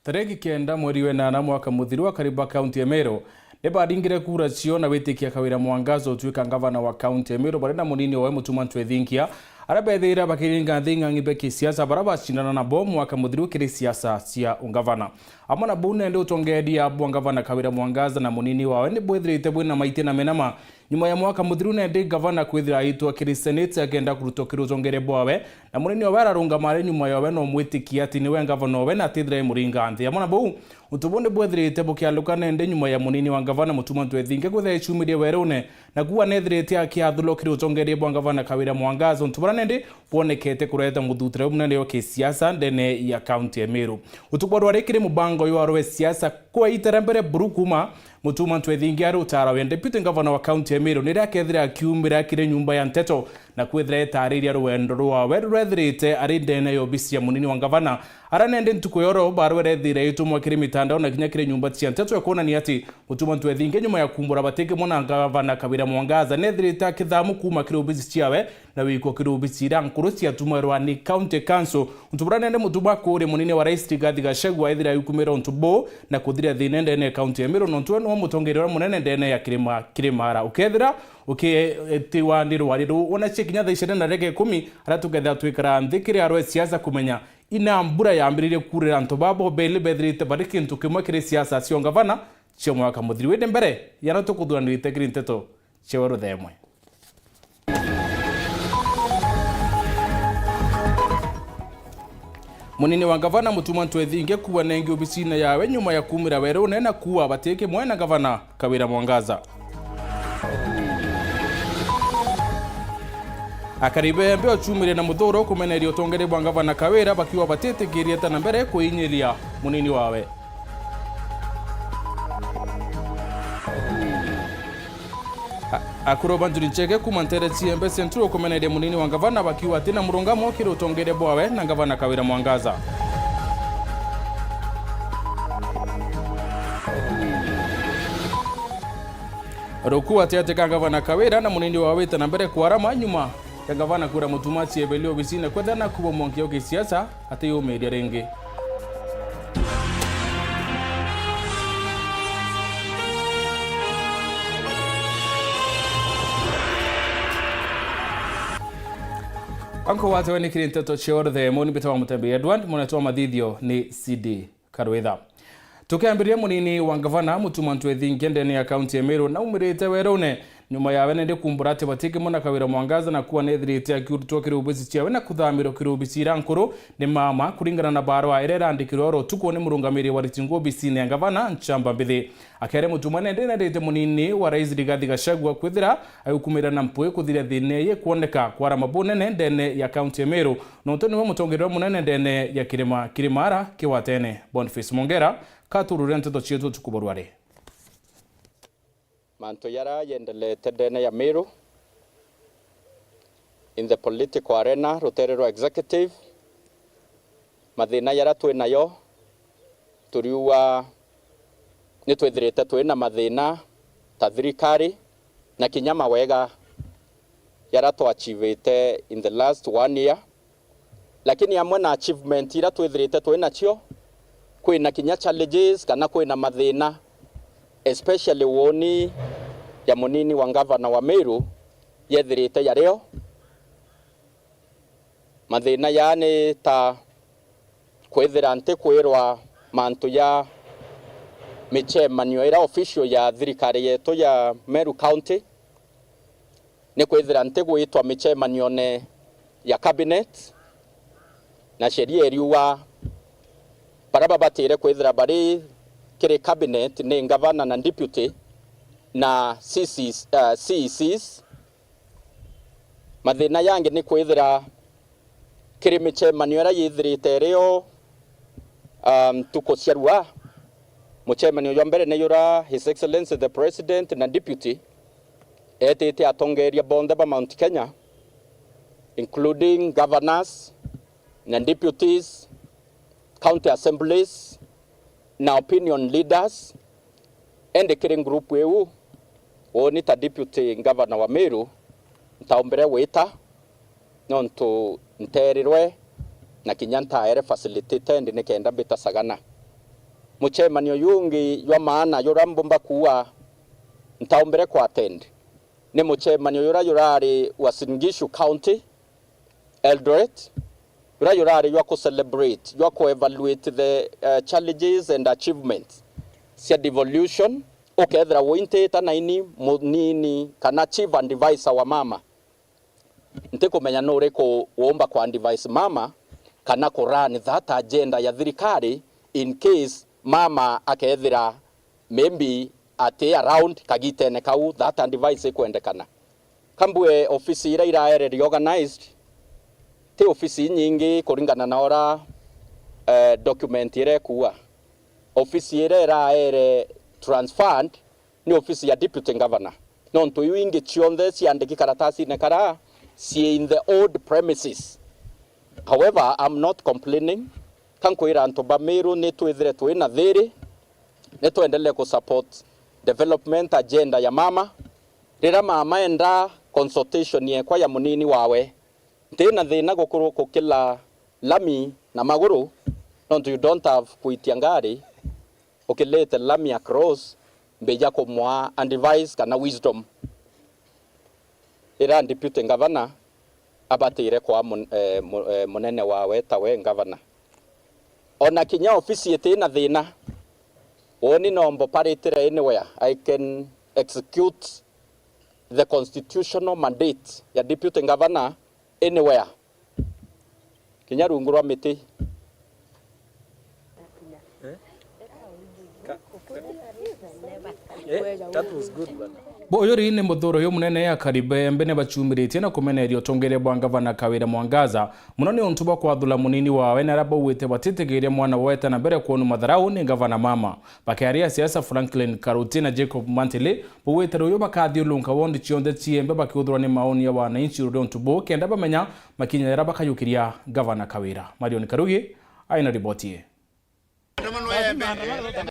Tareki kenda mweri wenana mwaka muthiru wa kariba kaunti ya Meru nibadingire kura cio na witikia Kawira Mwangaza utuika ngavana wa kaunti ya Meru barenda munini wa mutuma ntwethinkia arabethira bakiringa thinga ngibe kisiasa baraba cindana na bo mwaka muthiru kiri siasa cia ungavana amana bune ndio tongedi ya ngavana Kawira Mwangaza na munini wawe ni bwethirite bwina maite na menama nyuma ya mwaka muthiru na ndi ngavana kwithira aitwa kiri senate agenda kurutokira zongere bwawe na munini wa ararunga mare nyuma yawe no mwitikia ati niwe ngavana we na tithira muringa nthi amana bo utubonde bwethirite bukialuka nende nyuma ya munini wa ngavana mutuma ntwethinkia kwithira ichumirie werune na kuwa nethirite akiathulokira zongere bwa ngavana Kawira Mwangaza utubona nende bonekete kureta muthutire munene wa kisiasa ndene ya kaunti ya Meru utubodwa rekire mubango yo arwe siasa kwa iterambere burukuma mutuma ntwethingia rutara we deputy governor wa kaunti ya Meru nira kethira akiumira kire nyumba ya Nteto na kwethira etariria rwendo rwa werethirite ari ndene yo OBICI ya munini wa ngavana aranende ntuko yoro barwere thire itumwa kire mitandao na kinya kire nyumba cia Nteto yakona ni ati mutuma ntwethingia nyuma ya kumbura bateke mona ngavana Kawira Mwangaza nethirite akithamu kuma kire OBICI ciawe na wiko kire OBICI rankuru cia tumarwa ni county council utubura nende mutuma kure munini wa rais Rigathi Gachagua ethira yukumira untubo na kuthira thine ndene kaunti ya Meru nontu no mutongerera munene ndene ya kirimara ukethira uketiwa ndi rwariru ona chikinya thaicene na rege 10 aratugetha twikara nthikire arwe siasa kumenya ina mbura yambirire kurira ntobabo bele bethirite bariki ntukimwe kire siasa cio ngavana cio mwaka muthiri wende mbere yana tukuthuranirite kiri Nteto cia Weru Thaa Imwe. Munini wa ngavana mutuma ntwethingia kuwa nengi OBICI na yawe nyuma ya kumira Weru na kuwa bateke mwena ngavana Kawira Mwangaza akaribe mbe ochumire na muthuro kumeneria utongere bwa ngavana Kawira bakiwa batete girieta na mbere kuinyiria munini wawe akuroba njuri ncheke kumantere CIACA centro kumeneria munini wa ngavana bakiwa tina murungamo kire utongere bwawe na ngavana Kawira Mwangaza roku atiateka ngavana Kawira na munini wawe tana mbere kwarama nyuma ya ngavana kura mutumachi ebelio OBICI na kwethana kubo mwankio kisiasa ate yo media renge Anko watu wani kiri Nteto cia Weru Thaa Imwe nibitawa MUTEMBEI Edward munetoa mathithio ni CD Karwitha tukiambiria munini wa ngavana mutuma ntwethingia ndene ya kaunti ya Meru na umirite werune nyuma yawe nende kumbura ati batike mona Kawira Mwangaza na kuwa nethirite akiurutwo kire OBICI ciawe na kuthamiro kire OBICI rankuru ni mama kuringana na barua irera andikirwo ro tuko ni murungamiri wa ritingo OBICI ne ngavana nchamba mbithi akere mutuma nende nende munini wa rais Rigathi Gachagua kwithira ayukumira na mpwe kuthira thine ye kuoneka kwara mabunene ndene ya kaunti ya Meru no toni wa mutongerero munene ndene ya kirimara kiwatene Boniface Mongera katurure Nteto cietu tukuborware manto yara yendelete ndene ya Meru in the political arena roterero executive mathina yara twinayo turiwa nitwethirite twina mathina ta thirikari na kinyama wega yara to achievete in the last 1 year lakini amwe na achievement ira twethirite twina cio kwina kinya challenges kana kwina mathina especially woni ya munini wa ngavana wa Meru yethirite yareo mathina yani ta kwethira nte kwirwa mantu ya michemanio ira official ya thirikari yetu ya Meru County ni kwethira nte gwitwa michemanio ne ya cabinet na sheria eriwa baraba batire kwethira bari kire cabinet ni ngavana na deputy na CECs mathina yange ni kwithira kire michemanio ra yithirite reo tuko ciarua muchemanio yo mbere ne yura His Excellency the President na deputy etete atongeria bonde ba Mount Kenya including governors na deputies county assemblies na opinion leaders and the killing group Weru woni ta deputy governor wa Meru ntaombere wita nonto nterirwe na kinyanta ere facilitated ne kenda beta sagana muchemanio yungi ywa maana yura mbomba kuwa ntaumbere kwa attend ni muchemanio yurari wa Singishu County Eldoret yurari ywa ku celebrate ywa ku evaluate the challenges and achievements sia devolution okethra wointeta na ini munini kana achieve and device wa mama ntikumenya nuri ku womba kwa device mama kana kurani that agenda ya thirikari in case mama akethira maybe ate around kagitene kau that device kwendekana kambwe ofisi ira reorganized te ofisi nyingi kuringana na ora document ire kuwa ofisi ire transferred ni ofisi ya deputy governor nonto yuingi chionde siandiki karatasi ne kara si in the old premises. However, I'm not complaining. Kankwira antoba Meru netwethire twina thiri netwendelee ku support development agenda ya mama rira mama enda consultation yekwa ya munini wawe ntina thina gukuru kukila lami na maguru don't you don't have kuitia ngari ukilete lami across mbeja kumwa and advice kana wisdom ira deputy governor abatire kwa munene wawe tawe governor ona kinya ofisi yetina thina oni nombo paritire anywhere I can execute the constitutional mandate ya deputy governor anywhere kinya rungurwa miti That was good, man. Boyori ni muthuro yo munene ya Karibembe ne bachumiritie na kumenerio tongeria bwa gavana Kawira Mwangaza muno ni ontuba kwa thula munini wawe na rabo wite batitegeria mwana weta na mbere kuonu matharau ni gavana mama bakiaria siasa Franklin Karuti na Jacob Mantile buwetero yo bakathiulunka wondi chionde chiembe bakiuthura ni maoni ya wananchi uri ontubo kenda bamenya makinyera bakayukiria gavana Kawira. Marion Karugi aina ribotie.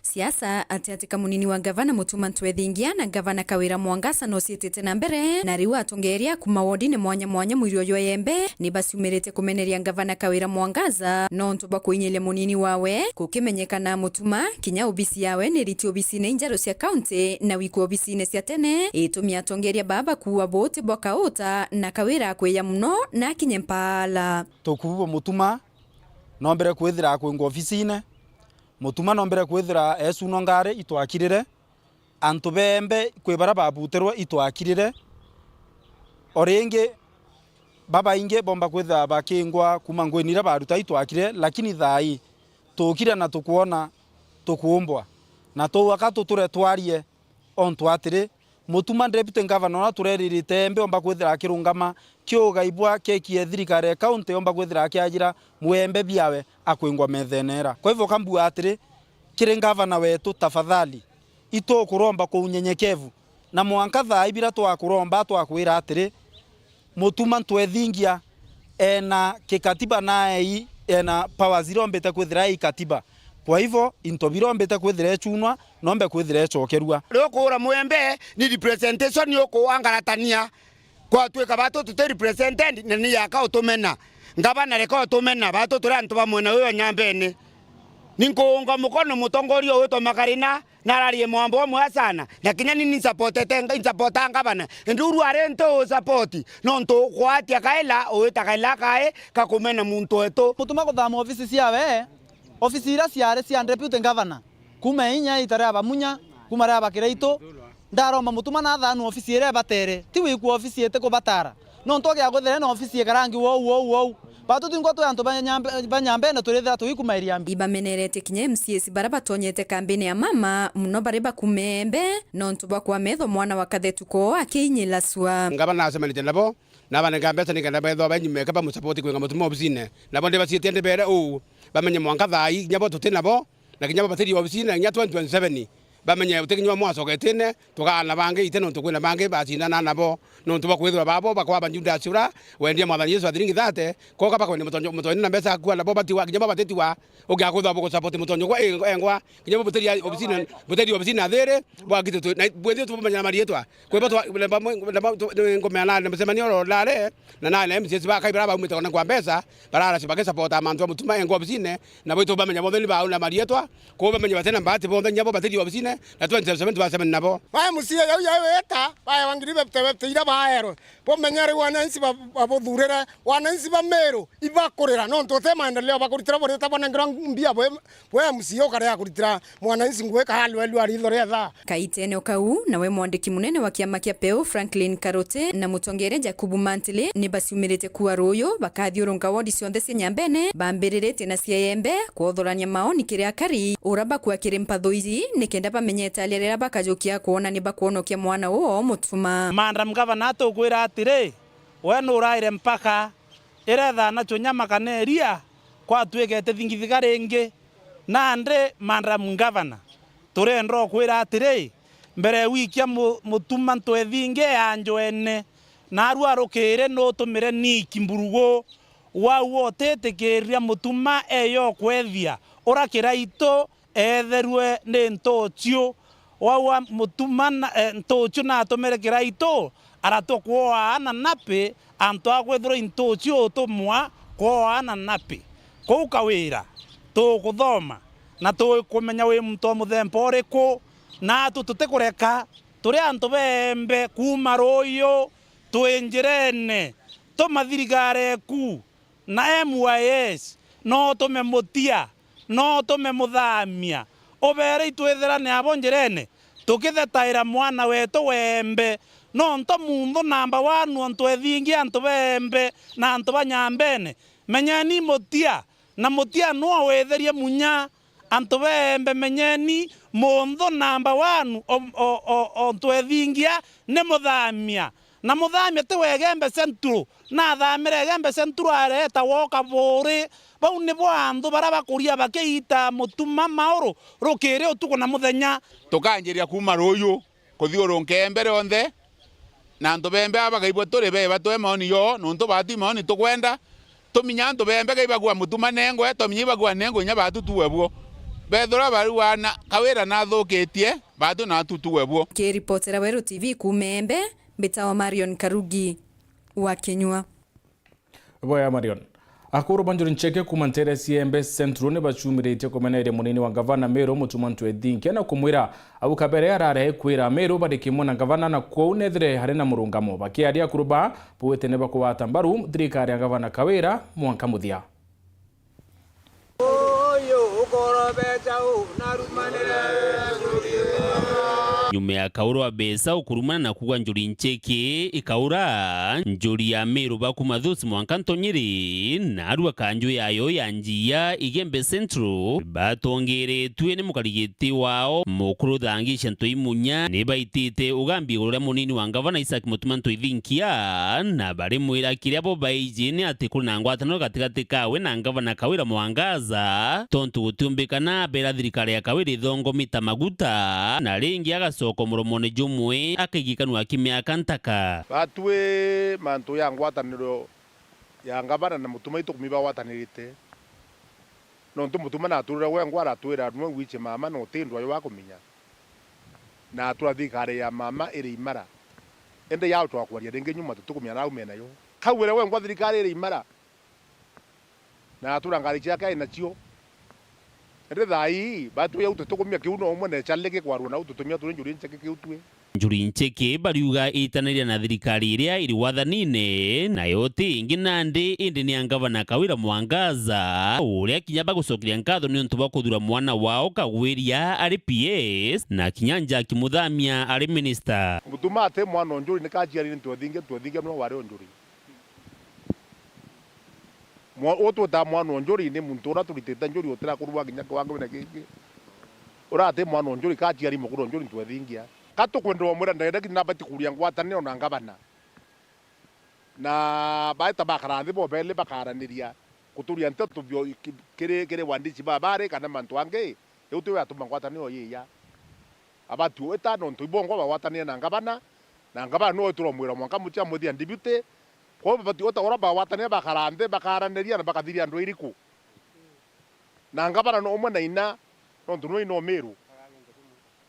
Siasa atiatika munini wa gavana Mutuma Ntwethingia na gavana Kawira Mwangaza no sietete na mbere na riu atongeria kuma wodi ni mwanya mwirio yo yembe ni basi umerete kumeneria gavana Kawira Mwangaza no ntuba kuinyelia munini wawe kukimenyekana Mutuma kinya OBICI yawe ni riti OBICI ne njaro cia county na wiku OBICI ne cia tene itumia atongeria baba kuwa bote boka ota na Kawira kweya muno na kinyempala tokubo Mutuma no mbere kwithira kwingo ofisine Mutuma no mbere kwithira esuno ngare itwakirire antu bembe kwibara babuterwa itwakirire oringi baba inge bomba kwithira bakingwa kuma ngwenira baruta itwakire lakini thai tukire na tukuona tukuumbwa na tuwaka tuture twarie ontu atiri Mutuma deputy governor na tureriri tembe omba kwithira akirungama kiogaibwa kekie thirikari county omba kwithira akiajira muembe biawe akwingwa methenera kwa hivyo kambu atiri kire governor wetu tafadhali ito kuromba kwa unyenyekevu na mwanka thai bila twakuromba twakwira atiri Mutuma Ntwethingia ena kikatiba nae ena power zirombete kwithira ikatiba kwa hivyo intobirombete kwithira echunwa nombe kwithira echokerua lokura muembe ni representation yoko wangaratania kwa tweka bato tute represented ni yaka utumena ngabana reka utumena bato turantu bamwena uyo nyambene ninkuunga mukono mutongorio wetu makarina nararie mwambo mwasana lakini nini supporta ngabana nduru arento support nonto kwati akaela owetakaela kae kakumena muntu wetu Mutuma kuthama ofisi ciawe ofisi ira ciare cia deputy governor kuma inya itare abamunya kuma ra bakireito ndaroma Mutuma na thanu ofisi ira batere ti wiku ofisi ete kubatara no ntoge aguthere na ofisi ekarangi wo batu tingo to anto banyambe na turetha tu ikuma iriambi ibamenerete kinye MCS baraba tonyete kampeni ya mama muno bareba kumembe no ntuba kwa metho mwana wa kathetuko akinyila swa ngabana asemelite nabo nabana ngambeta nigenda betho banyime kaba musapoti kwenga Mutuma obisine nabo ndeba sietende bere bamenye mwanga thai nyabo tutinabo na kinyabo batiri obisine nya 2027 bamenye utekinywa mwaso getene tukana bange iteno tukwina bange bacindana nabo no tubakwithwa babo bakwa banjunda cura wendia mwathani Yesu athiringi thate ko kaba ko ni mutonyo na mbeca kwa nabo batiwa kinyama batetiwa ugiakwithwa boko support mutonyo kwa engwa kinyama buteri obisina there bwagitu na bwethio tubamenya marietwa kwebotwa ngomena na msemanio lale na MCS ba kaibara ba umita kwa mbeca barara sibake support amantu mutuma engwa obisine na bwito bamenya motheni ba una marietwa ko bamenya batena mbati bo nyabo bateri obisine na 27 basema nabo ba musie ya eta ba wangiribe tira baero bo menyari wanansi babuthurira wanansi ba Meru ibakorera no ntote maendeleo bakuritira bo tabona ngira mbia bo musie kare akuritira mwanansi ngweka halu ari thoretha kaitene kau nawe mwandiki munene wa kiama kia PEU Franklin Karote na mutongere Jakubu Mantile ni basiumirite kuwa royo bakathiurunga wodi cionthe cia Nyambene bambirite na CIACA kuothorania maoni kiria kari uraba kwa kirimpatho ici nikenda bamenyeta alirera bakajukia kuona ni bakuonokia mwana uo mutuma Mandam gavana tukwira atiri we nuraire mpaka iretha na chunyama kaneria kwa twegete thingithiga ringi nande mandam gavana turendro kwira atiri mbere wikia mutuma ntwethinge anjwene na arwarukire no tumire ni kimburugo wao tetekeria mutuma eyo kwethia urakira ito etherwe ni ntochio wao mutuma ntochio na atumire kira ito aratokwa ana nape anto akwethro ntochio tumwa kwa ana nape ko kawira to kuthoma na to kumenya we muntu muthemba uriku na tutekureka turi antu bembe kuma royo twenjirene tumathirigare ku na MYS no tumemutia no tumemuthamia obere itwethera ne abonjerene tukithetaira mwana wetu wembe no nto mundo namba wanu ntwethingi antu bembe na antu banyambene menyani mutia na mutia no wetherie munya antu bembe menyeni mundo namba wanu ntwethingia ne muthamia na muthamia te wegembe centro na thamire gembe centro areta woka bore bau ne bwandu baraba kuria bakeita mutuma maoro rokere utuko na muthenya tukanjiria kuma royo kuthiurunke mbere onthe na ntu bembe abagaibwa turi beba twe maoni yo nuntu bati maoni tukwenda tuminya ntu bembe gaibagwa mutuma nengwe tuminyibagwa nengwe nya batu tuwebwo bethora bari wana kawira na thukitie batu na tutuwebwo ki reportera Weru TV kumembe Bitawa Marion Karugi wa Kenywa boya Marion akuru banjuru ncheke kumantere CIACA centro ne bachumirite komenere munini wa gavana Meru mutuma ntwethinke na kumwira abukabere arare kwira Meru badikimona gavana na kuunethre harina murungamo bakiaria akuruba puwete ne bakuwata mbaru thirikari ya gavana Kawira mwanka muthia nyume ya kaurwa besa ukurumana na kugwa njuri ncheke ikaura njuri ya Meru bakuma thusi mwanka ntonyiri na arua kanju yayo ya njia IGEMBE centro batongere tuene mukarigiti wao mukuru thangisha ntoi munya ne baitite ugambi uria munini wa gavana Isaac Mutuma ntwithinkia na bari mwira kiria bo baijine ati kuna ngwatano gatigati kawe na gavana Kawira mwangaza tontu gutumbikana bera thirikari ya Kawira ithongo mita maguta na ringi soko muromone jumwe akagikanwa kimiaka ntaka batwe mantu ya ngwataniro ya gavana na mutuma itukumiba watanirite no ntu mutuma na turira we ngwara twira nwe wiche mama no tindwa yo wakuminya na turathikare ya mama iri imara ende ya twakwaria ringi nyuma tutukumya na umena yo Kawira we ngwa thirikari iri imara na turangari ciaka inacio ende thai batu ya ututukumya kiuno umwe chaleke kwarwa na ututumia turi njuri ncheke kiutwe njuri ncheke bariuga itanaria na thirikari iria iri wathanine na yote ingi nandi indi ni gavana Kawira mwangaza uria kinyamba gucokeria ngatho ni untu bakuthura mwana wao Kagwiria ari PS na kinyanja kimuthamia ari minister mutuma ate mwana njuri ni kajiari ni twethinge no wari njuri oto ta mwana njuri ni muntu ura turitete njuri otira kurwa ginya kwangu na giki urate mwana njuri kajiari mukuru njuri twethingia katukwendwa mwira ndenda kinabati kuria ngwataniro na gavana na baita bakarathi bo bele bakaraniria kuturia Nteto byo kire wandici babare kana mantu ange eutu atuma ngwataniro yiya abatueta no ntibongo bawatania na ngabana no turomwira mwanka mutia muthia deputy ko batueta ora bawatania bakarande bakaraneria na bakathiria andu iriku na ngabana no umwe na ina no ntuno ino Meru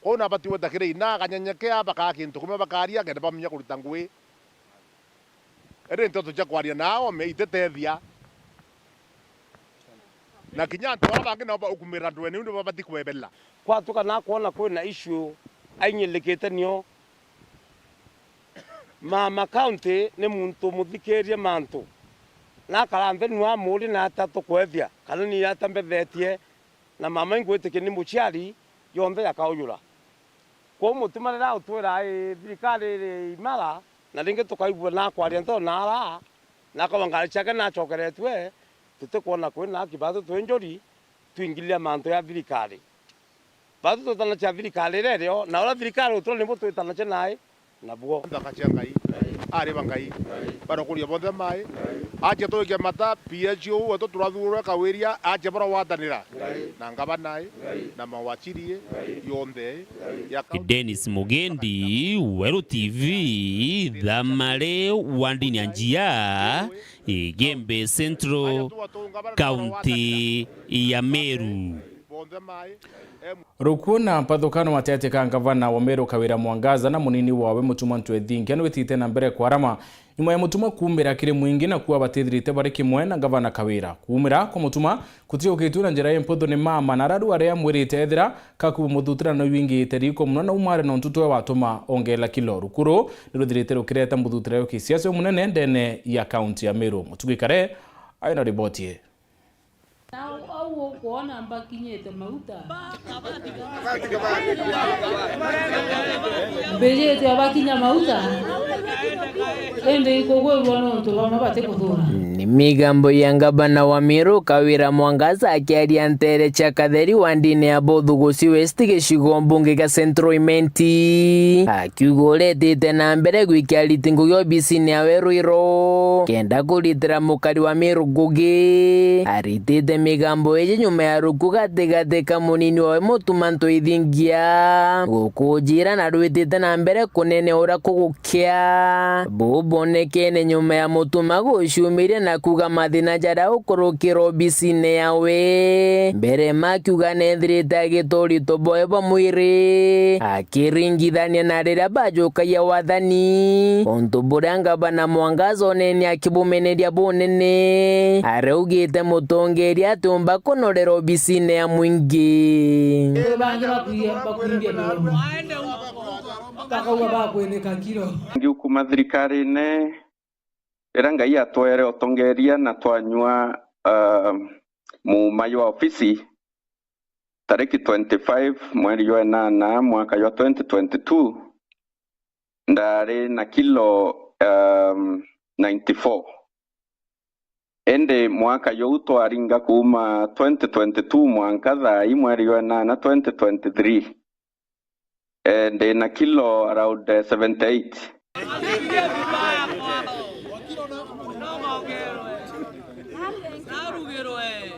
ko na batueta kire ina kanyanyekea bakakintu kuma bakaria kende bamenya kuruta ngui ere Nteto jakwaria nao me itetethia na kinyanto abange na ukumira ndwene ndu babati kwebela kwa tuka na kuona kwina issue ainyelekete nio mama county ni muntu muthikerie mantu na karanthe nwa muri na tatu kwethia kana ni atambethetie na mama ingwitike ni muciari yonthe yakauyura kwa mutumarira utwira thirikari imara na ringi tukaigua na kwaria Nteto na ara na kawangari chake na chokeretwe tutikuona kwina kibatu twenjori tuingilia mantu ya thirikari batu tutana cha thirikari rero na ora thirikari utro nimbo tutana cha nai nabuo ndakacia ngai ari bangai barokuria bothe mai aje to ke mata PHO ato turathura kawiria aje bara watanira na ngabanai na mawachirie yonde ya Dennis Mugendi, Weru TV, Dhamare Wandini Anjia, Igembe Central, County ya Meru. Rukuna mpathukano matete ka gavana wa Meru Kawira Mwangaza na munini wawe Mutuma Ntwethingia no witite na mbere kwarama nyuma ya Mutuma kumira kire mwingi na kuwa batithirite bari kimwe na gavana Kawira kumira kwa Mutuma kutio ukituna njira yempotho ni mama na radu aria mwirite ethira kaku muthutira no wingi teriko muno na umare no ntutwe watuma ongela kilo rukuru niruthirite rukireta muthutira yo kisiasa munene ndene ya county ya Meru mutugikare aina ribotie au kuona mbakinyete mauta bejete abakinya mauta ende ikogwe bono to bamabate kuthura ni migambo ya gavana wa Meru Kawira Mwangaza akiaria ntere cha katheri wandine ya Bothugusi West gicigo mbunge ga Central Imenti akiugoretete na mbere gwikiariti ngugi obicini ya Weru iro kenda kuritira mukari wa Meru ngugi aritite migambo eje nyuma ya ruku gategateka munini wa Mutuma Ntwethingia gukujira na rwitite na mbere kunene ura kugukia bubonekene nyuma ya Mutuma gucumire na kuga mathina jara ukurukira obicine yawe mbere makiuga nethirite gitorito boe bamwiri akiringithania na riria bajukagia wathani untu buria gavana Mwangaza onene akibumeneria bunene araugite mutongeria atumba kunorera obicine ya mwingi ngiukuma thirikari-ini ira ngai atwere otongeria na twanyua mumayo wa ofisi tariki 25 mweri wa 8 mwaka wa 2022 ndari na kilo 94 ende mwaka yo twaringa kuma 2022 mwanka thai mweri wa 8 2023 ende na kilo around 78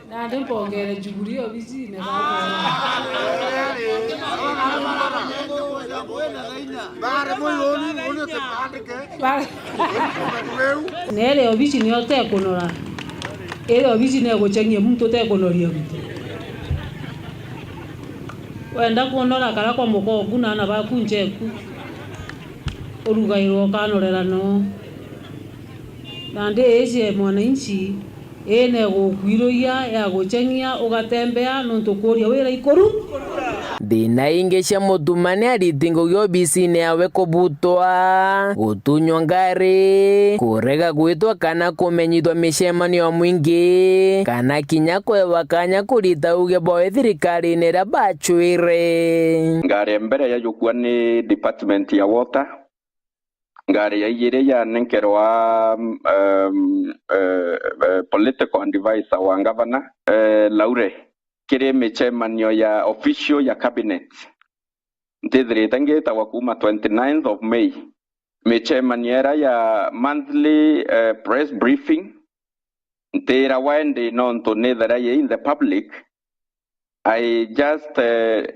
na ndipongere juguri obicine nere obicine otekunora ere obicine guchengia muntu tekunoria mtu wenda kunora kara kwa mukongu na bakunjeku urugairwo kanorera no na ndeze mwananchi ene gukwiroia ya guchengia ugatembea nuntu kuria wira ikoru thina ingi cia Mutuma ni ariti ngugi obicine yawe kubutwa gutunywa ngari kurega gwitwa kana kumenyithwa micemanio mwingi kana kinya kwewa kanya kurita uge boe thirikari-ini ira bachwire ngari mbere ya yukua ni department ya water ngari ya igire ya nenkerwa political advisor wa gavana Laure kire micemanio ya official ya cabinet ntithirite ngitagwa kuma 29th of May micemanio era ya monthly press briefing ntira wende nonto nethera ye in the public I just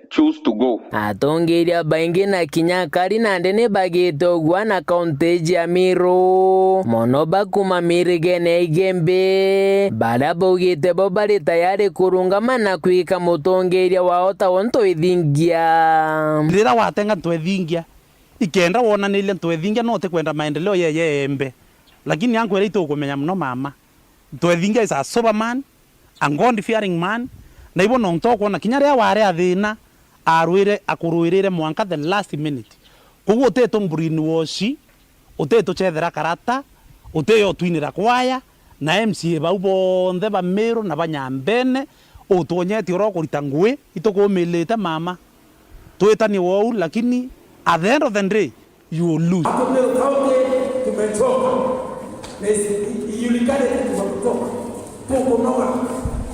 choose to go. Atongeria baingi na kinyakari na ndene bagito gwana kaunti ya Meru mono bakuma mirigene igembe bada bogite bobali tayari kurungama na kuika mutongeria waota wonto ithingia ndira watenga twethingia ikenda wona nile twethingia no te kwenda maendeleo ye embe lakini yangu ile itokumenya mno mama twethingia is a sober man a God fearing man na ibo nontoko na kinyare ware athina arwire akuruirire mwanka the last minute kugo teto mburini woshi uteto chethera karata uteyo twinira kwaya na MCA bau bonthe ba Meru na banyambene utonyeti oro kurita ngwe itokumelete mama twetani wou lakini at the end of the day you will lose. Tumetoka ijulikane tumetoka tukonoga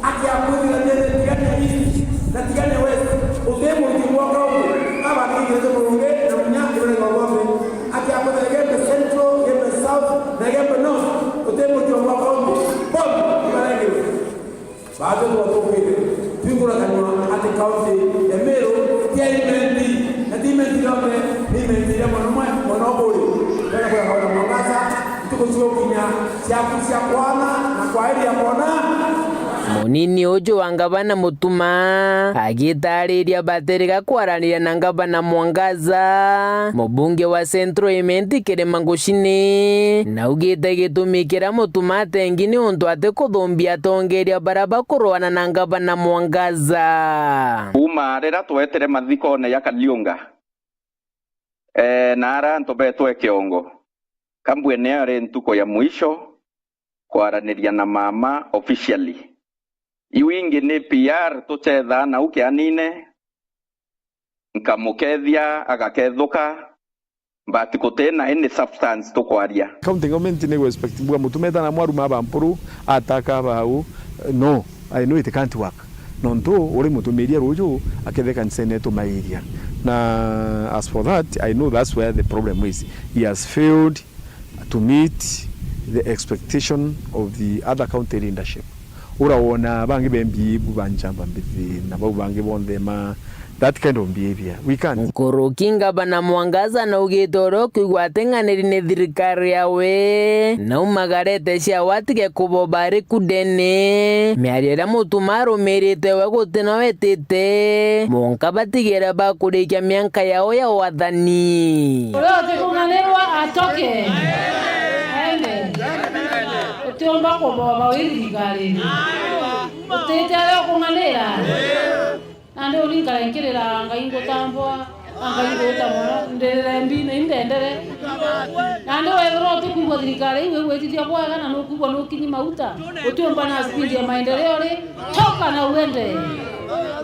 akiakwenda na tigane hizi na tigane wewe udemo ukimwaka huko kama kile ndio munge na mnyaki wale ngombe akiakwenda Gembe Central Gembe South na Gembe North udemo ukimwaka huko bomb ibalenge baada ya kutoka figura kanwa ati kaunti ya Meru tiaimenti na timendi yote nimendi ya monopoli kana kwa hawa mwangaza tuko kinya sia kwana na kwa hili ya kwana munini ujo wa ngavana Mutuma agitariria baterika kwaranira na ngavana Mwangaza mubunge wa Central Imenti Kiremangushini na ugite gitumikira Mutuma tengini untu ate kuthumbia tongeria baraba kurwana na ngavana Mwangaza uma rera twetere mathiko na ya Kaliunga na ara ntobetwe kiongo kambwe ne are ntuko ya mwisho kwaraniria na mama officially iwingi ni PR tutetha na uke anine nkamukethia agakethuka but kutena any substance tukwaria county government ne respect bwa mutumeta na mwaru mabampuru ataka bau no I know it can't work nonto uri mutumiria rujo aketheka nseneto mairia na as for that I know that's where the problem is. He has failed to meet the expectation of the other county leadership. Uraona bangi bembi bubanjamba mbithi na bangi bondema that kind of behavior we can't. Kurukinga bana Mwangaza na ugitoro kwigwatenganiri ne thirikari yawe na umagarete cia watige kubobari kudene miarira Mutuma rumirite we gutina wetete monka batigera bakurikia mianka yao ya wathani Rote kunganirwa atoke utomba kuboba wirigari utete ala kunganira ande ulinga nkirira ngaingo tambwa ngaingo tamwa ndere mbine indendere ande werote kubwa thirikari iwe wetithia bwaga na nukubwa nukinyi mauta utomba na speed ya maendeleo ri toka na uende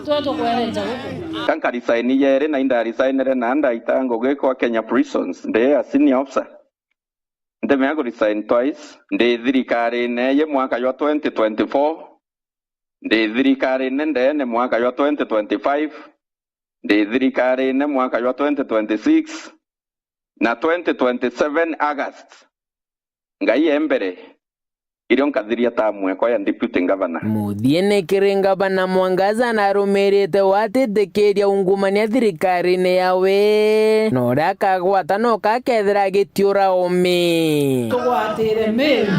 toto kwerenja huko kanka resign yere na inda resignere na anda itango geko Kenya Prisons they a senior officer ndeme ago resign twice ndi thirikari ne ye mwaka wa 2024 ndi thirikari nende ne mwaka wa 2025 ndi thirikari ne mwaka wa 2026 na 2027 August ngai embere irio nkathiria Thaa Imwe kwa ya deputy governor muthiene kirenga bana Mwangaza na rumirite watitekeria ungumania thirikari ne yawe no rakagwata no kakethera gitiura ome tugwatire Meru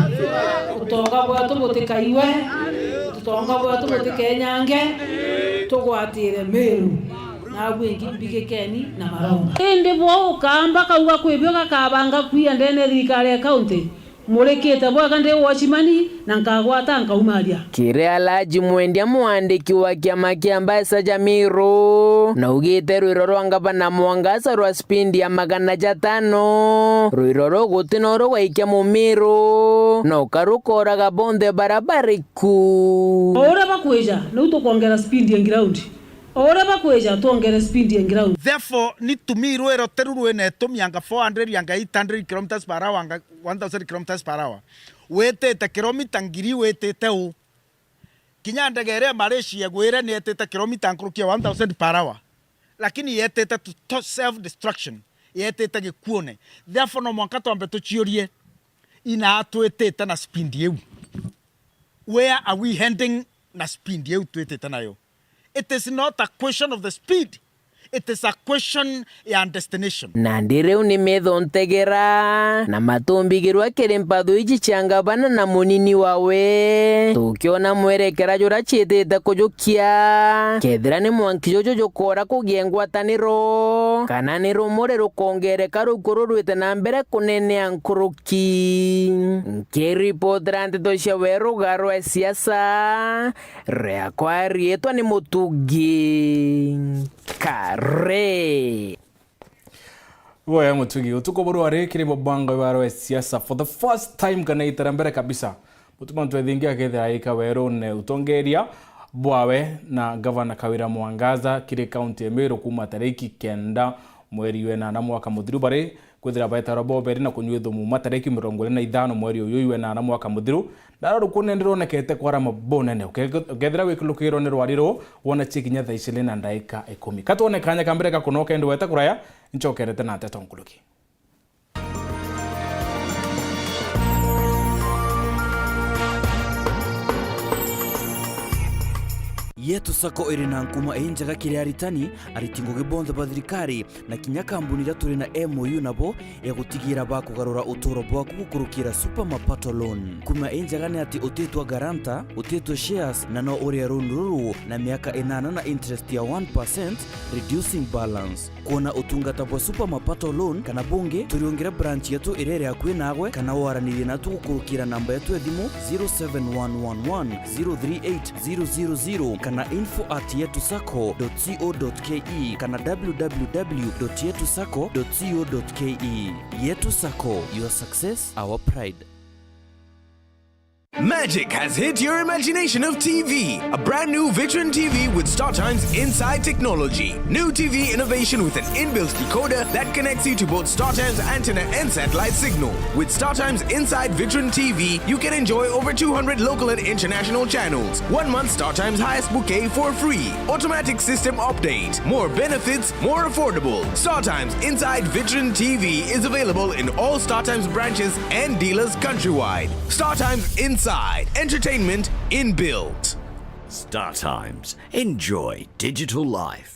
utonga bwa tumutikaiwe tonga bwa tumutikenyange tugwatire Meru na gwingi mbigekeni na maronga indi bwo ukamba kauga kwibyo kakabanga kwia ndene thirikari county murekete bwaga ndi wachimani na nkagwata nkaumaria kire Alaji Mwendia mwandiki wa kiama kia Mbasa Jamiru na ugite rwiroro ngavana Mwangaza rwa spindi ya 500 rwiroro gutinoro waikia Mumiru na ukarukoraga bonde barabariku ora bakweja nutukongera spindi ya ground ora bakweja tuongere speed ya ground therefore need to me rwero terurwe ne tumyanga 400 yanga 800 km per hour anga 1000 km per hour wete ta kilomita ngiri wete teu kinyanda gere Malaysia gwere ne tete kilomita nkrukia 1000 per hour lakini yete to self destruction yete ta gikuone therefore no mwanka twambe tuchiorie ina twetete na speed yeu where are we heading na speed yeu twetete nayo It is not a question of the speed. It is a question ya destination. Na ndireu ni methontegera na matumbigirwa kirimpathu ichi changabana na munini wawe tukiona mwerekera jura chitite kujukia kethira ni mwanki jojo jukora kugia ngwataniro kana ni rumuri rukongereka rukuru rwite na mbere kunenea nkuruki nkiripotera Nteto cia Weru GAARU ya siasa riakwa rietwa ni Mutungi Kare. Woya Mutungi utuko boru are kire bobango waro ya siasa for the first time kana iterambere kabisa. Mutuma ntwethingia kethira ika Weru ne utongeria bwawe na Governor KAWIRA Mwangaza kire county ya Meru kuma tariki 9 mweri wena na mwaka muthiru bare kwithira baitara boberi na kunywe mu matariki 25 mweri uyu wena na mwaka muthiru ndaro kunendero nekete kwara mabonene ukethira wikulukiro ni rwariro wona chikinya thaicile na ndaika 10 katone kanya kambere ka kunoka ndu weta kuraya nchokerete na Nteto nkuluki. Yetu sako irina nkuma enjaga kiri aritani aritingoge bondo bathirikari na kinya kambuni ira turi na MOU nabo egutigira bakugarura utoro bwaku gukurukira super mapato loan kuma enjaga ni ati utetwa garanta utetwa shares na no uri runduru na miaka 8 na interest ya 1% reducing balance kuona utungata bwa super mapato loan kana bunge turiongera branch yetu irere yakwe nagwe kana waranire na tugukurukira namba yetu ya thimu 0711038000 kana info@yetusako.co.ke kana www.yetusako.co.ke. Yetu Sako, your success, our pride. Magic has hit your imagination of TV. A brand new Vitron TV with StarTimes Inside technology. New TV innovation with an inbuilt decoder that connects you to both StarTimes antenna and satellite signal. With StarTimes Inside Vitron TV, you can enjoy over 200 local and international channels. 1 month StarTimes highest bouquet for free. Automatic system update. More benefits, more affordable. StarTimes Inside Vitron TV is available in all StarTimes branches and dealers countrywide. StarTimes Inside. Entertainment inbuilt. StarTimes. Enjoy digital life.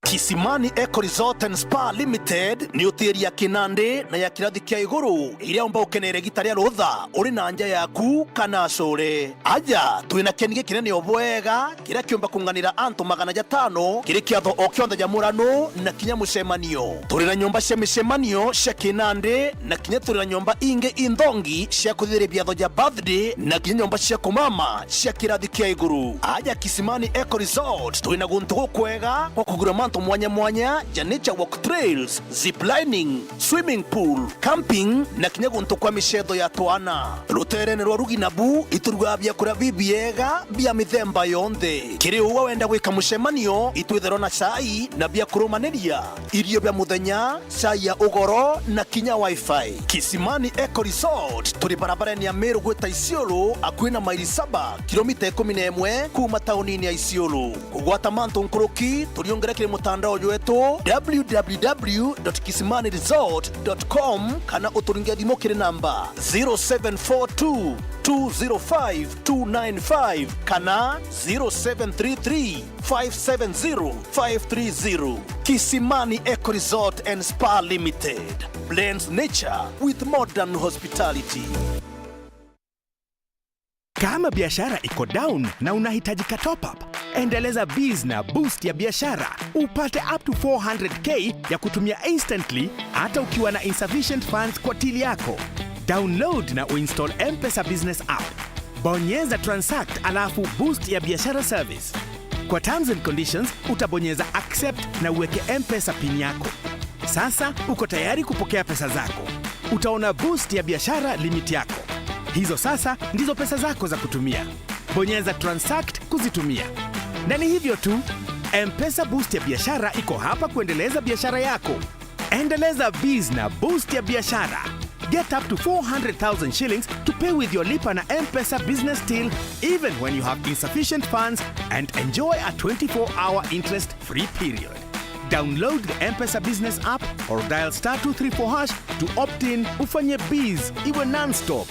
Kisimani Eco Resort and Spa Limited ni hoteli ya kinande na ya kirathi kia iguru iria umba ukenere gitaria rutha uri na nja yaku kana core aja twina kenige kinene obwega kira kiumba kunganira antu 500 kiri kiatho o kionthe jamurano na kinya mucemanio turi na nyumba cia micemanio cia kinande na kinya turi na nyumba inge indongi cia kuthire biatho ja birthday na kinya nyumba cia kumama cia kirathi kia iguru aja Kisimani Eco Resort twina guntu gukwega kwa kugura mantu mwanya mwanya ja nature walk trails, zip lining, swimming pool, camping na kinya guntu kwa michetho ya twana ruterene rwa ruginabu ituruga bya kura bibiega bya mithemba yonthe kiri uwa wenda gwika mucemanio itwithero na chai na bya kurumaniria irio bya muthenya chai ya ugoro na kinya wifi. Kisimani Eco Resort turi barabarani ya Meru gwita Isiolo akwina maili 7 kilomita 11 kuma taunini ya Isiolo kugwata mantu nkuruki turiongerekire mutandao wetu www.kisimaniresort.com kana uturingia thimo kiri namba 0742 205 kana 0733 Kisimani Eco Resort and Spa Limited blends nature with modern hospitality. Kama biashara iko down na unahitaji ka top up, endeleza biz na boost ya biashara upate up to 400k ya kutumia instantly hata ukiwa na insufficient funds kwa tili yako. Download na uinstall M-Pesa Business App. Bonyeza transact alafu boost ya biashara service. Kwa terms and conditions utabonyeza accept na uweke M-Pesa pin yako. Sasa uko tayari kupokea pesa zako. Utaona boost ya biashara limit yako. Hizo sasa ndizo pesa zako za kutumia. Bonyeza transact kuzitumia. Na ni hivyo tu, M-Pesa boost ya biashara iko hapa kuendeleza biashara yako. Endeleza biz na boost ya biashara. Get up to 400,000 shillings to pay with your Lipa na M-Pesa business till even when you have insufficient funds and enjoy a 24-hour interest-free period. Download the M-Pesa Business app or dial *234# to opt in ufanye biz iwe non-stop.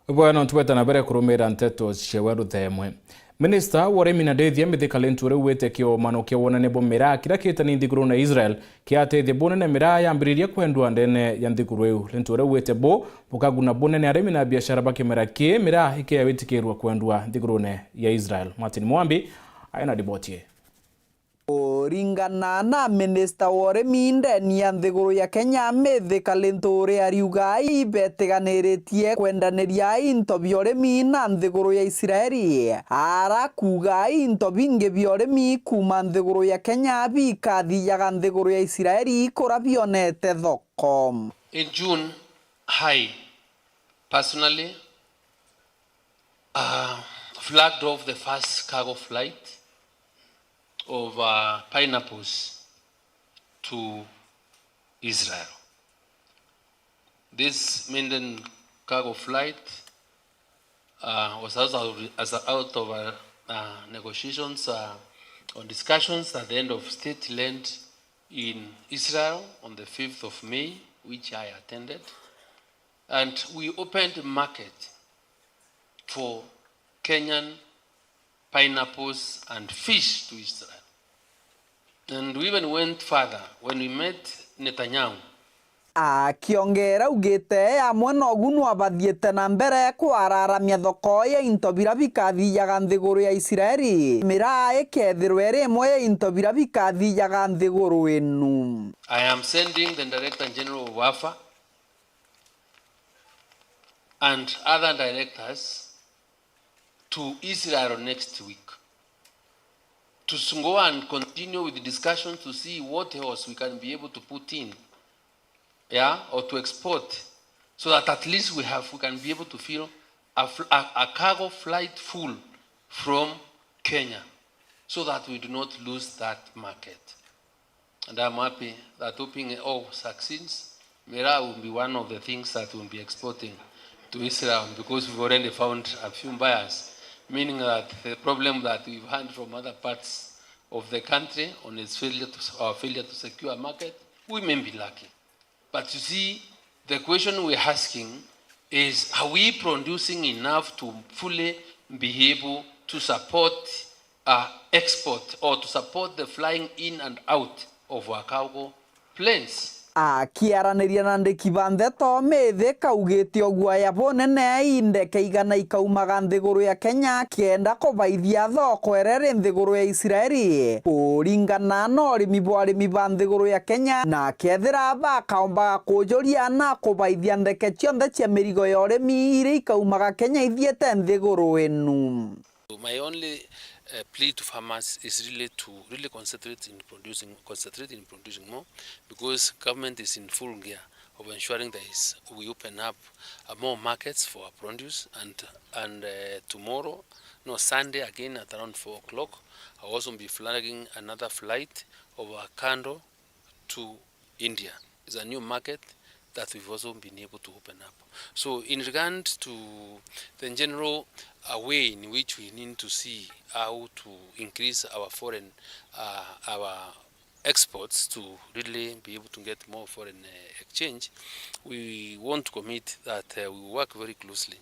Bwana ntweta na bere kurumira Nteto cia Weru Thaa Imwe. Minister wa urimi na ndethia mithika LINTURI wete kio manukio wonane bo MIRAA kira kitani nthiguru na Israel kiateithia bonene MIRAA yambiririe kwendwa ndene ya nthiguru iu. LINTURI wete bo bukaguna bonene arimi na biashara bakimera ki MIRAA ikia witikirwa kwendwa nthiguru ya Israel. Martin Mwambi aina ribotie. Ringana na Minister wa urimi ndeni ya nthiguru ya Kenya mithika LINTURI ariuga ibeteganiretie kwendaniria into bya urimi na nthiguru ya Israeli. Arakuga into bingi bya urimi kuma nthiguru ya Kenya bikathiaga nthiguru ya Israeli kura bionete thoko. In June, I personally flagged off the first cargo flight of pineapples to Israel. This maiden cargo flight was out of negotiations on discussions at the end of state land in Israel on the 5th of May, which I attended. And we opened a market for Kenyan pineapples and fish to Israel. And we even went further when we met Netanyahu. Akiongera ugite amwe nogu no abathiete na mbere kwararamia thoko ya into bira bikathiaga nthiguru ya Israeli. MIRAA ikethirwe rimwe into bira bikathiaga nthiguru inu. I am sending the Director General of WAFA and other directors to Israel next week to go and continue with the discussion to see what else we can be able to put in, or to export, so that at least we can be able to fill a cargo flight full from Kenya, so that we do not lose that market. And I'm happy that hoping all succeeds, MIRAA will be one of the things that will be exporting to Israel, because we've already found a few buyers. Meaning that the problem that we've had from other parts of the country on its failure to secure a market, we may be lucky. But you see, the question we're asking is, are we producing enough to fully be able to support export or to support the flying in and out of our cargo planes? Akiaraniria na ndiki ba Nteto mithika ugite ogwa ya bonene indeke igana ikaumaga nthiguru ya Kenya kienda kubaithia thoko erere nthiguru ya Israeli. Uringana na urimi bwa arimi ba nthiguru ya Kenya na kethira bakaombaga kujuria na kubaithia ndeke cionthe cia mirigo ya urimi ire ikaumaga Kenya ithiete nthiguru inu. My only plea to farmers is really to concentrate in producing more, because government is in full gear of ensuring that we open up more markets for our produce, and tomorrow, Sunday again at around 4 o'clock, I'll also be flagging another flight of avocado to India. It's a new market that we've also been able to open up. So in regard to the general way in which we need to see how to increase our foreign, our exports to really be able to get more foreign exchange, we want to commit that we work very closely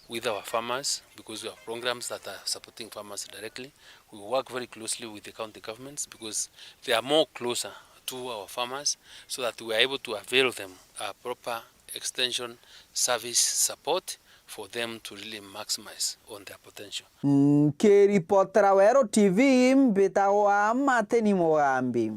with our farmers, because we have programs that are supporting farmers directly. We work very closely with the county governments, because they are more closer to our farmers, so that we are able to avail them a proper extension service support for them to really maximize on their potential. Kiripotera Weru TV mbitawa Martin Mwambi.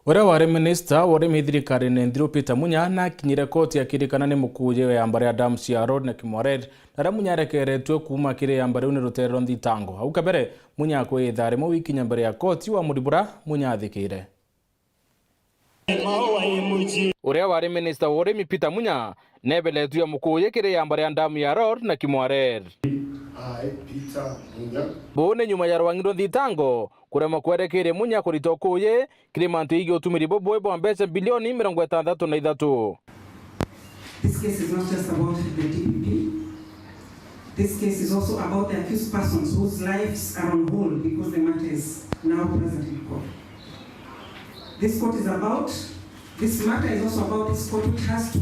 Wera wari minister wari mithirikari Nthiro Peter Munya na kinyire koti akirikana ni mukuje we ambare Adam cia road na Kimwared na Munya rekeretwe kuma kire ambare une rutero Nthitango au kabere Munya ko ithare mo wiki nyambare ya koti wa Mudibura Munya athikire. Uria wari minister wari Peter Munya nebeletu ya mukuje kire ambare Adam ya road na Kimwared. Peter Munya Bone nyuma ya rwangindo Nthitango kurema kwerekere Munya kuritokuye kirimantu igi utumiri bobo ebo ambese bilioni 63. This case is not just about the DPP. This case is also about the accused persons whose lives are on hold because the matter is now present in court. This matter is also about this court, which has to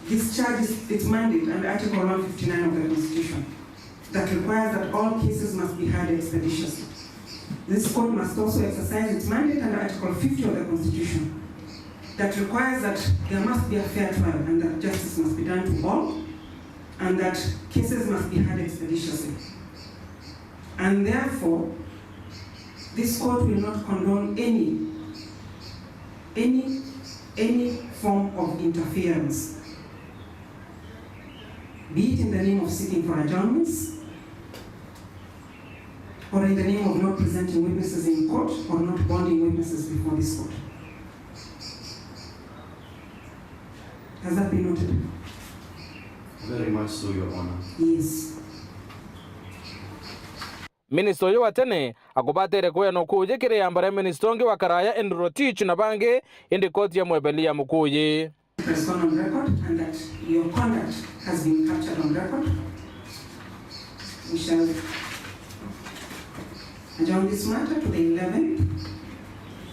discharges its mandate under Article 159 of the Constitution that requires that all cases must be heard expeditiously. This court must also exercise its mandate under Article 50 of the Constitution that requires that there must be a fair trial and that justice must be done to all and that cases must be heard expeditiously. And therefore, this court will not condone any form of interference, be it in the name of seeking for adjournments, or in the name of not presenting witnesses in court, or not bonding witnesses before this court. Has that been noted? Very much so, Your Honor. Yes. Minister yo watene akubatere kuya no kuje kire yambare minister wa karaya Endrotich na bange indi koti ya mwebelia mukuje. Press on record and that your conduct has been captured on record. We shall adjourn this matter to the 11th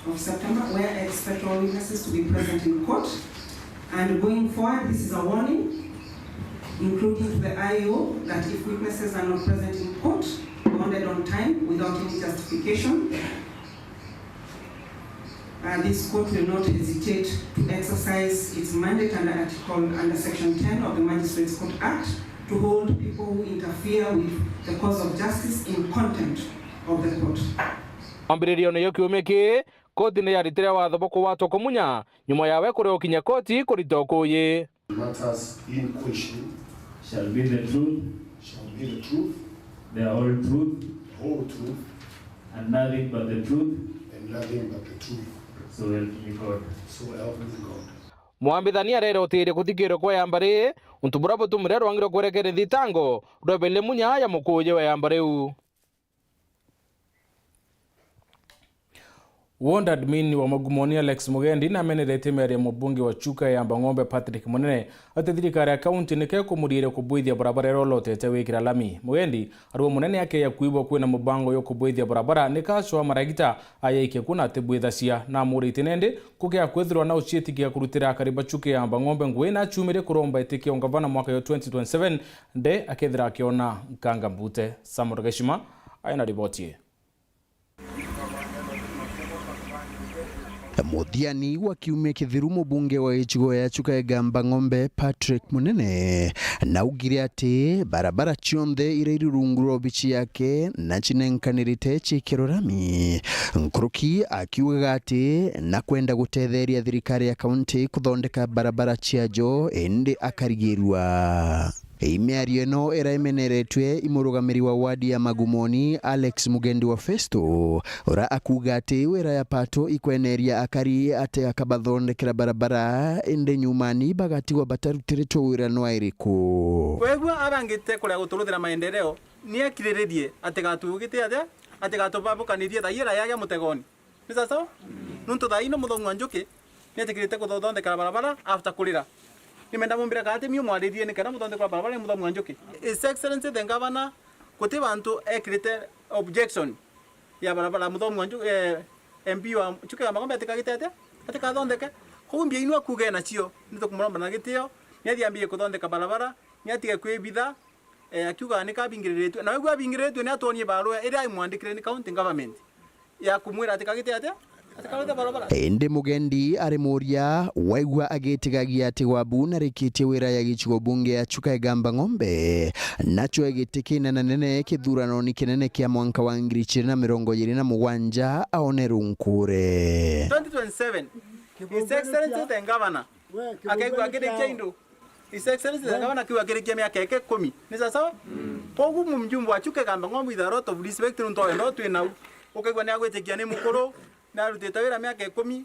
of September, where I expect all witnesses to be present in court. And going forward, this is a warning, including to the IO, that if witnesses are not present in court, bonded on time without any justification, this court will not hesitate to exercise its mandate under Section 10 of the Magistrates Court Act to hold people who interfere with the cause of justice in contempt of the court. Ambiririo ne yokiumeke koti ne yaritira watho boko wato kumunya nyuma yawe kure okinya koti kuritokoye. Matters in question shall be the truth, the whole truth, and nothing but the truth, so help me God. Mwambithania rero tire kuthikiro kwa yambare untubura butumire rwangiro kwerekere thitango rwebele munya ya mukuje wa yambare u. Ward admin wa Magumoni Alex Mugendi na amenerete mere mubungi wa Chuka ya Ng'ombe Patrick Munene ati thirikari ya kaunti nike kumurire kubwithia barabara rolote tewikira lami. Mugendi arwo munene yake ya kuibwa kwina mubango yo kubwithia barabara nikashwa maragita ayike kuna tebwithacia na murite nende kukia kwethirwa na ucietikia kurutira kariba Chuka ya Ng'ombe ngwina chumire kuromba itikia ngavana mwaka yo 2027 nde akethira akiona Nkanga Mbute. Samuel Geshima aina riboti. Muthiani wa kiumia kithiru mubunge wa ichigo ya Chuka ya Ng'ombe Patrick Munene na ugire ati barabara chionde irairi rungu rwa OBICI yake na chinenkanirite chikiro rami. Nkuruki akiuga ati na kwenda gutetheria thirikari ya kaunti kuthondeka barabara chiajo ende akarigirwa. Imiario eno iraimeneretwe imurugamiri wa wadi ya Magumoni Alex Mugendi wa Festo ora akuga ati wira ya pato ikweneria akari ate akabathondekera barabara ende nyumani bagati wa batarutire wira no airiku wegwa abangite kuria guturuthira maendeleo ni akirirerie ati gatugite ati gatubabukanirie thaira ya mutegoni ni sasa nuntu thaino muthongu njuki ni atikirite kuthondekera barabara after kurira nimenda mumbira kati mio mwaririe ni kana muthonde kwa barabara ni muthamu njuki. His Excellency the Governor kuti bantu ekirite objection ya barabara muthamu njuki MP wa Chuka ya Ng'ombe atikagite atika thondeke kumbia inwa kuge na cio nitukumuromba na gitio ni athiambie kuthondeka barabara ni atige kwibitha akiuga ni kabingiriretwe na wegwa bingiretwe ni atonie barua ira imwandikire ni county government ya kumwira atikagite ende Mugendi ari muria waigwa agitigagia ati wabu na rikitie wira ya gichigo bunge ya Chuka ya Ng'ombe nacho egitikina na nene kithurano ni kinene kia mwanka wa 2027 aone runkure 2027 His Excellency the Governor akaigwa agirikia indo His Excellency the Governor akiwa agirikia miaka 10 ni sawa pogu mumjumbo wa Chuka ya Ng'ombe with a lot of respect nto eno twina ukaigwa ni agwetikia ni mukuru na rutete wira miaka 10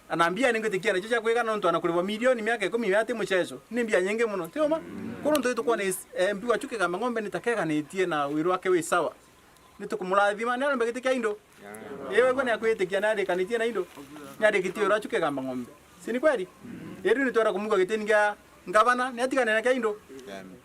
anambia ningetikia na chicha kwigana ntu anakulwa milioni miaka 10 yati muchezo ni mbia nyingi muno tioma kuno ntu tukwa ni MP wa Chuka ya Ng'ombe nitakega nitie na wiru wake wi sawa nitukumuradhima na mbegetikia indo yewe kwani akwetikia na kanitie na indo nyade kitio ra Chuka ya Ng'ombe sini kweli yeru ni tora kumuga giteninga ngavana ni atigane na kaindo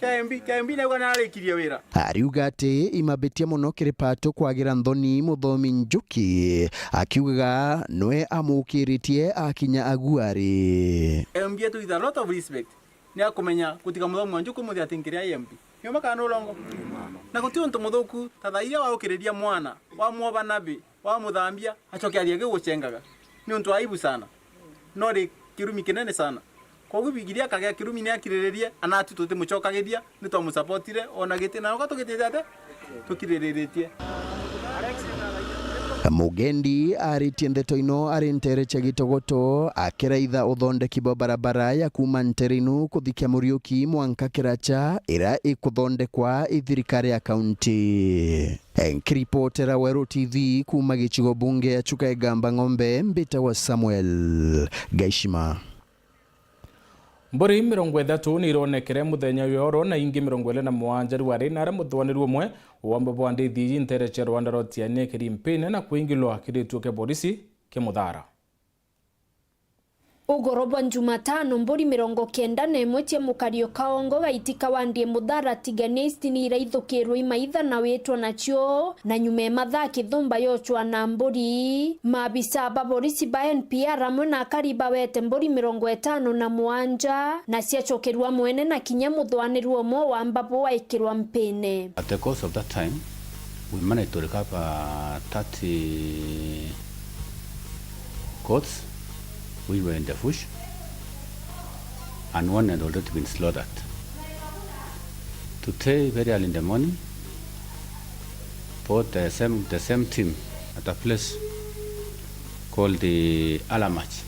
KMB na gwana arikirie wira ariuga ati imabetia muno kiripato kwagira nthoni muthomi njuki akiuga noe amukiritie akinya aguari KMB to with a lot of respect ni akumenya gutika muthomo wanju kumuthi atinkiria IMB nyoma kana ulongo na gutio ntu muthuku tathaia wa ukiriria mwana wa mwoba nabi wa muthambia acoke arie gigucengaga ni untu aibu sana no ri kirumi kinene sana koguo bigiria kagea kirumi ni akiriririe anatu tuti mucokagiria ni to musupportire ona giti na uko tugitite ate tukiriritie Mugendi aritie Nteto ino ari ntere cha gitogoto akiraitha uthondeki bwa barabara ya kuma Nterinu kuthikia Muriuki Mwanka Kiracha ira ikuthondekwa ithirikari ya kaunti. Nkiripotera Weru TV kuma gicigo bunge ya Chuka Igamba Ng'ombe mbita wa Samuel Gaishima. Mburi 30 ni ironekere muthenya yoro na ingi 27 rwari nara muthwanirwo mwe wamba bwandithi ntere cha Rwanda rotiane kirimpene na kuingilwa kirituke polisi kemuthara. Ugorobwa Jumatano mburi 91 cia mukario kaongo gaitika wandie muthara tiganisti ni iraithukirwo imaitha na wetwa nacio na nyume mathaa kithumba yochwa na mburi mabisa ba polisi ba NPR amwe na kariba wete mburi 57 na ciacokerwa mwene na kinya muthwanirwo mo wambapo waikirwa mpene. At the course of that time we managed to recover 30 goats. We were in the bush, and one had already been slaughtered. Today, very early in the morning, both the same team at a place called the Alamach.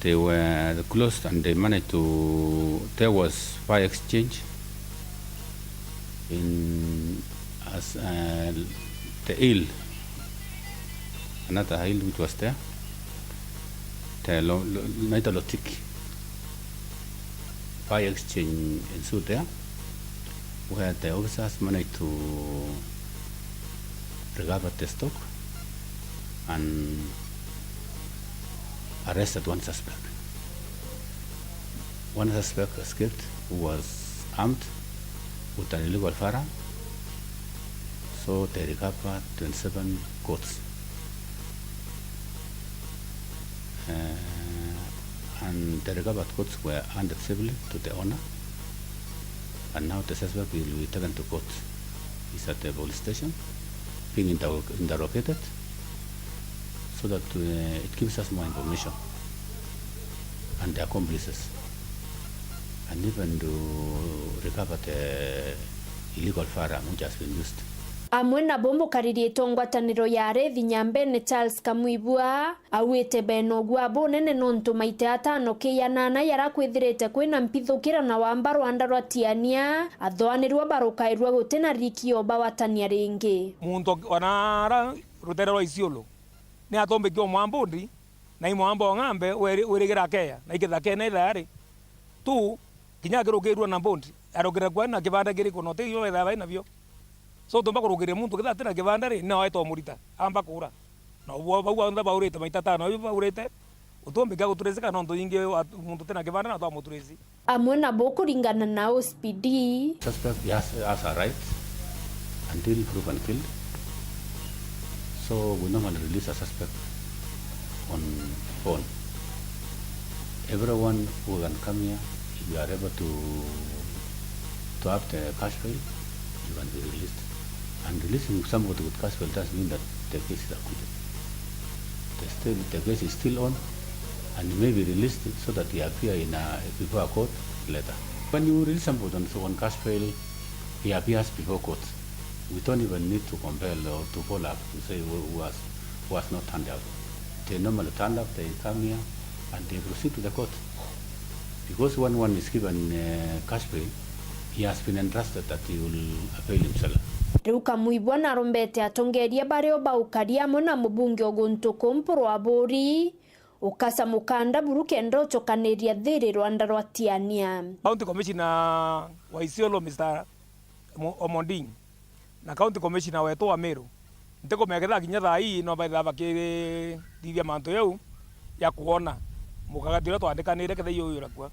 They were close and they managed to. There was fire exchange in the hill. Another hill which was there, the Nitalotic fire exchange ensued there, where the officers managed to recover the stock and arrested one suspect. One suspect escaped who was armed with an illegal firearm, so they recovered 27 goats. And the recovered goods were handed civilly to the owner, and now the suspect will be taken to court. He's at the police station, being interrogated, so that it gives us more information and the accomplices, and even to recover the illegal firearm which has been used. Amwe na bombo karirietwo ngwataniro ya Rethi Nyambene Charles Kamuibua awite beno gwa bonene nonto maite atano kiyanana yarakwithirite kwina mpithukira na wamba Rwanda rwatiania athwanirwa barukairwa gutena rikio bawatania ringi muntu wanara ruterero isiolo ni atombe kyo mwambundi na imwambo ng'ambe wirigira keya na ikitha kene thari tu kinya kirukirwa na mbundi arukira kwa na kibanda kiri kuno te yo etha baina bio so tumba kurugire muntu kitha tena kibanda ri no aito murita amba kura na ubo bagwa nda baurite maita tano ibo baurite utombe ga guturezeka no ndo inge muntu tena kibanda na twa muturezi amwe na bokuringana na OSPD suspect has a right until proven killed, so we normally release a suspect on phone. Everyone who can come here, if you are able to have the cash bail, you can be released. And releasing somebody with cash bail does mean that the case is acquitted. The case is still on, and he may be released so that he appear before a court later. When you release somebody on cash bail, he appears before court. We don't even need to compel or to follow up to say who was not turned up. They normally turn up, they come here, and they proceed to the court. Because when one is given cash bail, he has been entrusted that he will avail himself. Riu Kamuibua na rombete atongeria bario baukaria mona mubunge oguntuku mpuru wa buri ukasa mukanda buruke ndocho kaneria thiri Rwanda rwatiania. County Commissioner wa Isiolo Mr. Omonding na County Commissioner wetu wa Meru nteko megetha kinya thaa hii no baitha bakirithia mantu yau ya kuona mukagatira twandikanire ketha iyo yurakwa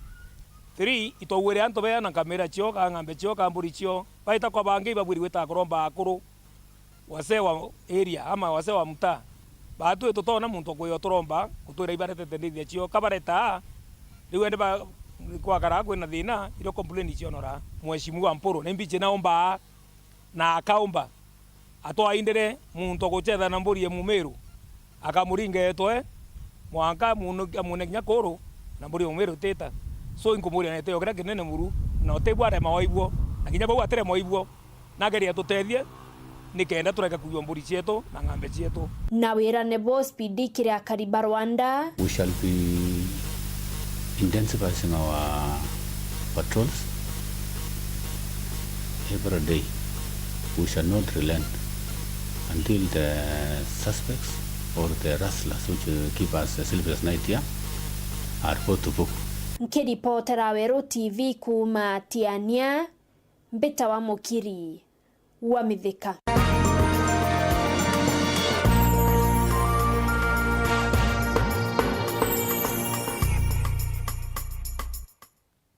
3 itowere anto be na kamera cio ka ng'ambe cio ka mburi cio baita kwa bangi baburi weta kuromba akuru wase wa area ama wase wa mtaa batu tutona muntu kwiyo turomba kutwira ibarete tendithia cio kabareta riu ende ba kwa karagu na thina iro complain cionora mweshimu wa mpuru na mbiche naomba na akaomba atwaindire muntu guchetha na mburi Mumeru akamuringa etwe mwanka munenya koro na mburi Mumeru teta so inkumuri na teo kira kinene muru na otebware mawaibwo na kinya bau atere mawaibwo na geria tutethie nikenda tureka kuywa mburi cietu na ng'ombe cietu na wira nebo speed kiria kariba Rwanda. We shall be intensifying our patrols every day. We shall not relent until the suspects or the rustlers which keep us sleepless night here are put to book. Nkiripotera Weru TV kuma Tiania Mbita wa Mukiri wa Mithika.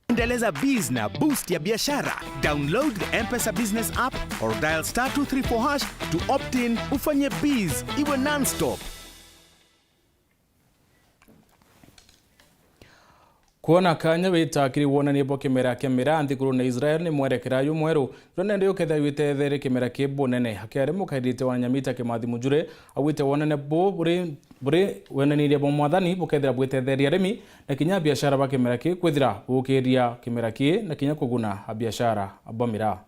Endeleza biz na boost ya biashara. Download the M-Pesa business app or dial *234# to opt in ufanye biz iwe non-stop. Kuona kanya witakiri wonanie bo kimera kemera nthiguru na Israel ni mwerekera yu mweru rone ndio ketha withethere kimera kibonene hakere mukaidite wa Nyamita Kimathi Mujure awite wonane bo bure wenanirie bo mwathani bukethira bwitetheri arimi na kinya biashara ba kimera ki kwithira bukiria kimera ki na kinya kuguna biashara abomira.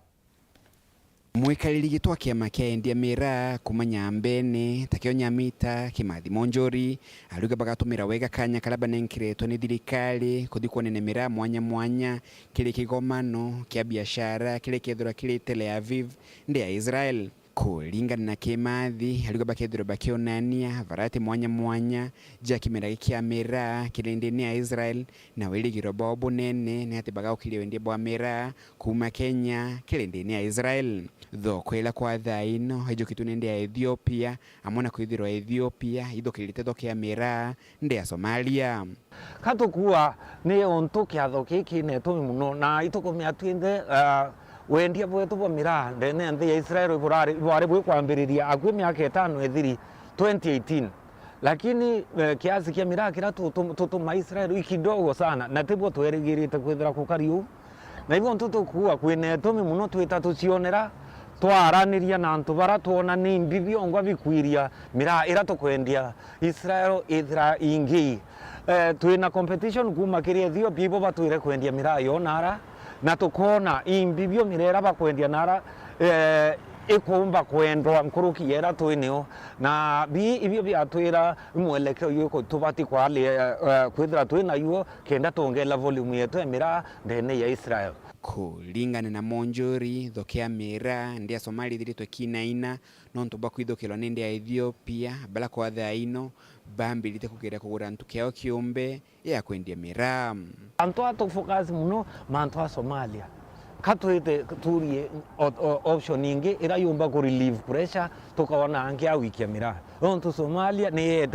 Mwikariri gitwa kiama kia endia MIRAA kuma Nyambene takio Nyamita Kimathi Monjori aluga bagatumira wega kanya kalaba nenkiretwo ni thirikari kuthi kuonene MIRAA mwanya mwanya kile kigomano kia biashara kile kethura kile Tel Aviv ndi ya Israel kulingana na Kimathi aluga bakethura bakionania varati mwanya mwanya ja kimera kia MIRAA kile ndi ya Israel na weligiro bobo nene ni ati bagaukile ndi bwa MIRAA kuma Kenya kile ndi ya Israel tho kwela kwa thaino hijo kitu nende ya Ethiopia amona kwithirwa Ethiopia ido kilite tho kia MIRAA ndi ya Somalia katukuwa ni onto kia tho kiki ne to muno na itukomia twinde wendia bwetu bwa MIRAA ndene nthi ya Israel bwari bwe kwambiriria akwi miaka 5 ethiri 2018 lakini kiasi kia MIRAA kira tutuma Israel kidogo sana na tibo twerigirite kwithira kukariu na hivyo ntutu kuwa kwine tomi muno twita tucionera twaraniria na antu bara tuona ni mbibio ngwa bikwiria MIRAA ira tukwendia Israel ithira ingi twina competition kuma kiria thio bibo batwire kwendia MIRAA yonara na tukona imbibio mirera bakwendia nara ikumba kwendwa nkuruki yera twinio na bi ibio biatwira mwelekeo yuko tubati kwale kwithira twina yuo kenda tongela volume yetu ya MIRAA ndene ya Israel kulingana na Monjori thokea MIRAA ndia Somali thirito kinaina nonto bakwithokelo nende ya Ethiopia bala kwa thaino bambilite kugera kugura ntu kiao kiumbe ya kwendia MIRAA anto atofocus muno manto Somalia katwite turie option ingi ira yumba ku relieve pressure tukaona ange ya wiki ya MIRAA onto Somalia ni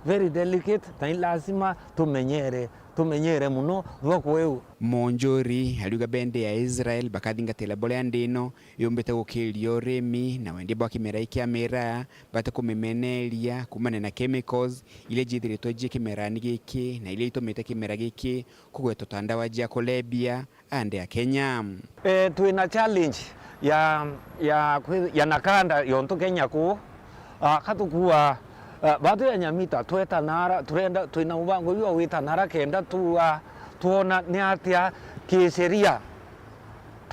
very delicate na lazima tumenyere muno thoko weu Monjori aluga bende ya Israel bakathingatela bole andino yombete gukilio remi na wendi bwa kimera kia MIRAA bate kumemenelia kumana na chemicals ile jithiritwe je kimera giki na ile itomete kimera giki kugweto tandawa ja kolebia ande ya Kenya twina challenge ya nakanda yonto Kenya ku katukuwa bado ya Nyamita tweta nara turenda twina ubango yo wita nara kenda tuona ni atia kisheria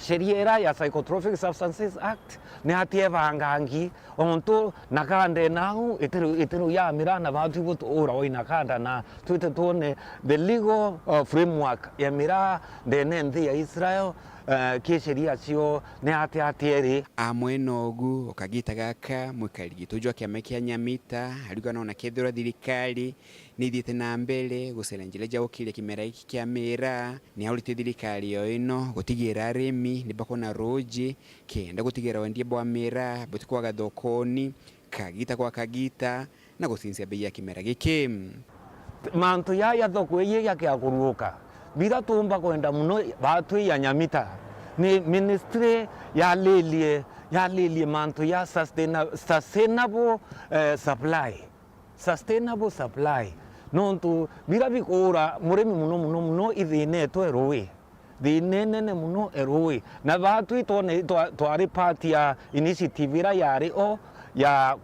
sheria ya Psychotropic Substances Act ni atia vangangi onto nakande nau itiru ya MIRAA na batu butu ora oina kanda na twite tuone the legal framework ya MIRAA ndene nthi ya Israel kisheria cio ne atieri amwe nogu okagita gaka mukarigi tujwa kiama kia Nyamita aluga nona kethira thirikari ni thiete na mbele guselenjele ja ukile kimera iki kia MIRAA ni aulite thirikari yo ino gutigira arimi ni bakona roji kenda gutigira wendie bwa MIRAA butikwaga thokoni kagita kwa kagita na gusinsia bei ya kimera giki mantu ya thoko ye ya KURUGUKA bila tumba kwenda muno batu ya Nyamita ni ministry ya lilie manto ya sustainable supply nontu bira bikora muremi muno ithine to eroi thinene muno eroi na batu itone twari party ya initiative ira yari o ya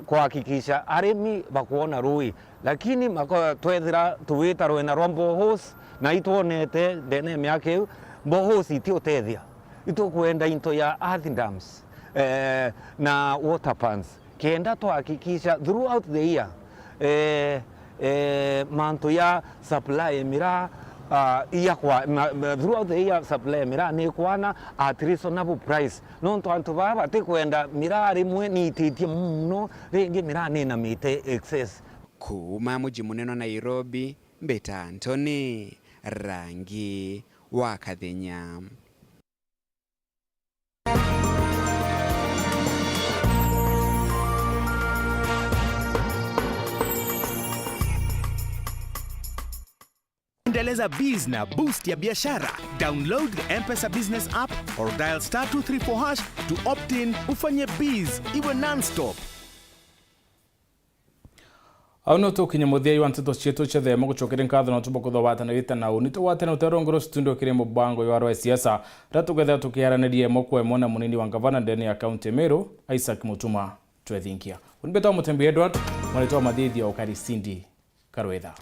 kuhakikisha arimi bakuona rui lakini mako twethira tuwita rwena rombo hose na itwonete ndene myake bohos itiotethia itukwenda into ya earth dams na water pans kenda tuhakikisha throughout the year manto ya supply MIRAA throughout the year supply MIRAA ni kwana at reasonable price nonto antu baba tikwenda MIRAA rimwe ni ititie muno ringi MIRAA ni na mite excess kuma muji muneno Nairobi Mbeta Anthony Rangi wa Kathenya. Endeleza biz na boost ya biashara. Download the M-Pesa business app or dial *234# to opt in ufanye biz iwe non-stop. Auno tukinya muthia wa Nteto cietu cethe mugucokere nkatho na tubo kuthowatana wita na unito watena uterongoro studio kiremo bango ya wa siasa ratugetha tukiaranirie mokwe mona munini wa gavana ndeni ya county Meru Isaac Mutuma twethinkia unibeta MUTEMBEI Edward mwanitoa madhithi ya ukari Cindy Karwetha.